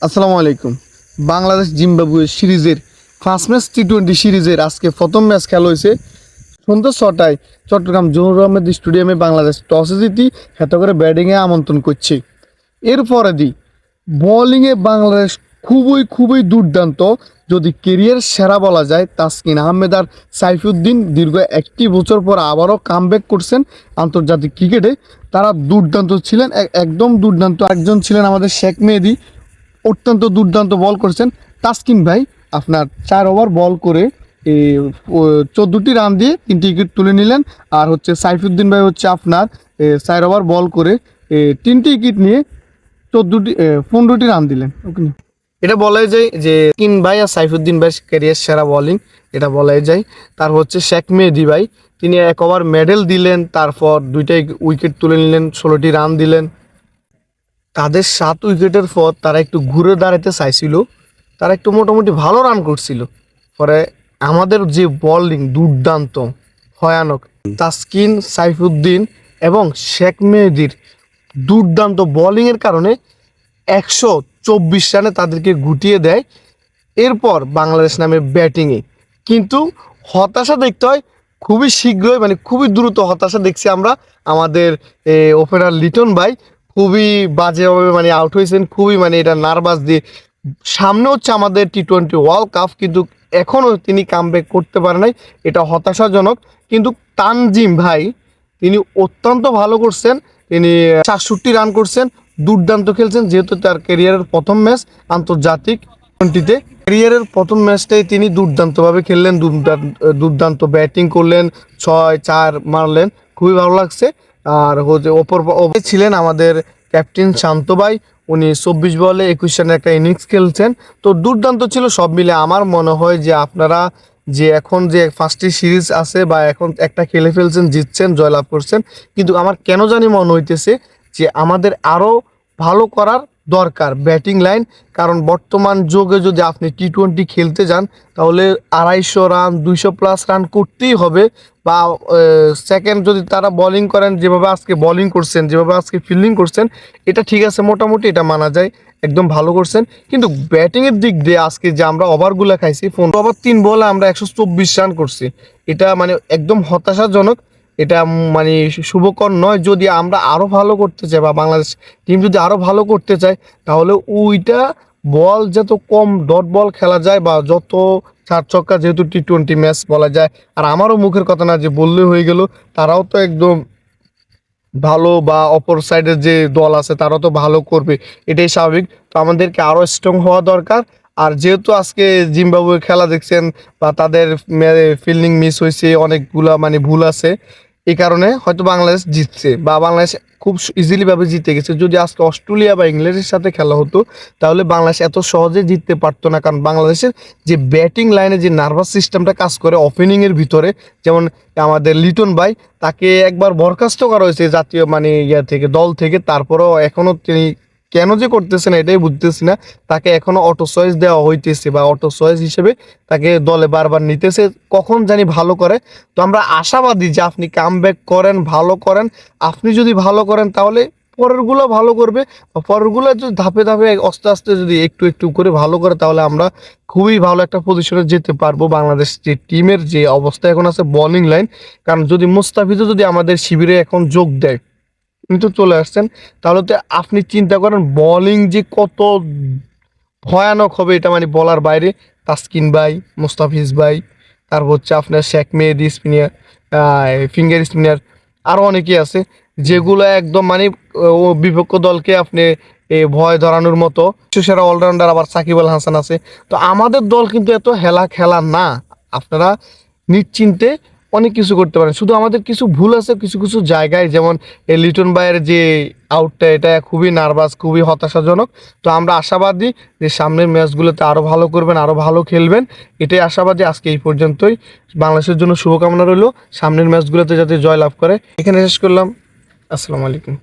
আসসালামু আলাইকুম। বাংলাদেশ জিম্বাবুয়ে সিরিজের ফার্স্ট ম্যাচ টি-20 সিরিজের আজকে প্রথম ম্যাচ খেলা হয়েছে সন্ধ্যা 6টায় চট্টগ্রাম জহুর আহমেদ স্টেডিয়ামে। বাংলাদেশ টসে জিতি হেত করে ব্যাটিংয়ে আমন্ত্রণ করছে। এরপরে বোলিংয়ে বাংলাদেশ খুবই দুর্দান্ত, যদি কেরিয়ার সেরা বলা যায়। তাসকিন আহমেদ আর সাইফুদ্দিন দীর্ঘ একটি বছর পর আবারও কামব্যাক করছেন আন্তর্জাতিক ক্রিকেটে। তারা দুর্দান্ত ছিলেন, একদম দুর্দান্ত। একজন ছিলেন আমাদের শেখ মেহেদী, অত্যন্ত দুর্দান্ত বল করেছেন। তাসকিন ভাই আপনার 4 ওভার বল করে 14টি রান দিয়ে 3টি উইকেট তুলে নিলেন। আর হচ্ছে সাইফুদ্দিন ভাই হচ্ছে আপনার 4 ওভার বল করে 3টি উইকেট নিয়ে 15টি রান দিলেন। ওকে, এটা বলাই যায় যে কিন ভাই আর সাইফুদ্দিন ভাই ক্যারিয়ার সেরা বোলিং, এটা বলাই যায়। তার হচ্ছে শেখ মেহেদী ভাই, তিনি 1 ওভার মেডেল দিলেন, তারপর 2টা উইকেট তুলে নিলেন, 16টি রান দিলেন। তাদের 7 উইকেটের পর তারা একটু ঘুরে দাঁড়াতে চাইছিল, তারা একটু মোটামুটি ভালো রান করছিল। পরে আমাদের যে বোলিং দুর্দান্ত ভয়ানক, তাসকিন, সাইফুদ্দিন এবং শেখ মেহেদীর দুর্দান্ত বোলিংয়ের কারণে 124 রানে তাদেরকে গুটিয়ে দেয়। এরপর বাংলাদেশ নামে ব্যাটিংয়ে কিন্তু হতাশা দেখতে হয় খুবই শীঘ্রই, মানে খুবই দ্রুত হতাশা দেখছি আমরা। আমাদের ওপেনার লিটন ভাই খুবই বাজেভাবে মানে আউট হয়েছেন, খুবই মানে এটা নার্ভাস দিয়ে। সামনে হচ্ছে আমাদের টি-20 ওয়ার্ল্ড কাপ, কিন্তু এখনও তিনি কামব্যাক করতে পারে নাই, এটা হতাশাজনক। কিন্তু তানজিম ভাই তিনি অত্যন্ত ভালো করছেন, তিনি 67 রান করছেন, দুর্দান্ত খেলছেন। যেহেতু তার ক্যারিয়ারের প্রথম ম্যাচ আন্তর্জাতিক টি-20-তে, ক্যারিয়ারের প্রথম ম্যাচটাই তিনি দুর্দান্তভাবে খেললেন, দুর্দান্ত ব্যাটিং করলেন, 6-4 মারলেন, খুবই ভালো লাগছে। আর হচ্ছে ওপর ছিলেন আমাদের ক্যাপ্টেন শান্ত ভাই, উনি 24 বলে 21 রানের একটা ইনিংস খেলছেন। তো দুর্দান্ত ছিল সব মিলে। আমার মনে হয় যে আপনারা যে এখন যে ফার্স্টটি সিরিজ আছে বা এখন একটা খেলে ফেলছেন, জিতছেন, জয়লাভ করছেন, কিন্তু আমার কেন জানি মনে হইতেছে যে আমাদের আরও ভালো করার দরকার ব্যাটিং লাইন। কারণ বর্তমান যুগে যদি আপনি টি-20 খেলতে যান তাহলে 250 রান 200+ রান করতেই হবে। বা সেকেন্ড যদি তারা বোলিং করেন, যেভাবে আজকে বোলিং করছেন, যেভাবে আজকে ফিল্ডিং করছেন, এটা ঠিক আছে, মোটামুটি এটা মানা যায়, একদম ভালো করছেন। কিন্তু ব্যাটিংয়ের দিক দিয়ে আজকে যে আমরা ওভারগুলো খাইছি, 15 ওভার 3 বলে আমরা 124 রান করছি, এটা মানে একদম হতাশাজনক। এটা মানে শুভকর নয়। যদি আমরা আরও ভালো করতে চাই বা বাংলাদেশ টিম যদি আরও ভালো করতে চায়, তাহলে ওইটা বল যত কম ডট বল খেলা যায় বা যত 4 ছক্কা, যেহেতু টি-20 ম্যাচ বলা যায়। আর আমারও মুখের কথা না যে বললে হয়ে গেল, তারাও তো একদম ভালো, বা অপর সাইডের যে দল আছে তারাও তো ভালো করবে, এটাই স্বাভাবিক। তো আমাদেরকে আরও স্ট্রং হওয়া দরকার। আর যেহেতু আজকে জিম্বাবুয়ে খেলা দেখছেন, বা তাদের ফিল্ডিং মিস হয়েছে, অনেকগুলা মানে ভুল আছে, এই কারণে হয়তো বাংলাদেশ জিতছে বা বাংলাদেশ খুব ইজিলিভাবে জিতে গেছে। যদি আজকে অস্ট্রেলিয়া বা ইংল্যান্ডের সাথে খেলা হতো তাহলে বাংলাদেশ এত সহজে জিততে পারতো না। কারণ বাংলাদেশের যে ব্যাটিং লাইনে যে নার্ভাস সিস্টেমটা কাজ করে ওপেনিংয়ের ভিতরে, যেমন আমাদের লিটন ভাই, তাকে একবার বরখাস্ত করা হয়েছে জাতীয় মানে থেকে, দল থেকে, তারপরেও এখনও তিনি কেন যে করতেছে না এটাই বুঝতেছি না। তাকে এখনও অটো চয়েস দেওয়া হইতেছে বা অটো চয়েস হিসেবে তাকে দলে বারবার নিতেছে, কখন জানি ভালো করে। তো আমরা আশাবাদী যে আপনি কামব্যাক করেন, ভালো করেন। আপনি যদি ভালো করেন তাহলে পরেরগুলো ভালো করবে, বা পরেরগুলো যদি ধাপে ধাপে আস্তে আস্তে যদি একটু একটু করে ভালো করে, তাহলে আমরা খুবই ভালো একটা পজিশনে যেতে পারবো। বাংলাদেশ যে টিমের যে অবস্থা এখন আছে বোলিং লাইন, কারণ যদি মুস্তাফিজও যদি আমাদের শিবিরে এখন যোগ দেয়, কিন্তু চলে আসছেন, তাহলে তো আপনি চিন্তা করেন বোলিং যে কত ভয়ানক হবে, এটা মানে বলার বাইরে। তাসকিন ভাই, মুস্তাফিজ ভাই, তারপর হচ্ছে আপনার শেখ মেহেদী স্পিনার, ফিঙ্গার স্পিনার, আরও অনেকেই আছে যেগুলো একদম মানে ও বিপক্ষ দলকে আপনি ভয় ধরানোর মতো। সেরা অলরাউন্ডার আবার সাকিব আল হাসান আছে। তো আমাদের দল কিন্তু এত হেলা খেলা না, আপনারা নিশ্চিন্তে অনেক কিছু করতে পারেন। শুধু আমাদের কিছু ভুল আছে কিছু কিছু জায়গায়, যেমন এই লিটন ভাইয়ের যে আউটটা, এটা খুবই নার্ভাস, খুবই হতাশাজনক। তো আমরা আশাবাদী যে সামনের ম্যাচগুলোতে আরও ভালো করবেন, আরও ভালো খেলবেন, এটাই আশাবাদী। আজকে এই পর্যন্তই। বাংলাদেশের জন্য শুভকামনা রইল সামনের ম্যাচগুলোতে যাতে জয়লাভ করে। এখানে শেষ করলাম। আসসালামু আলাইকুম।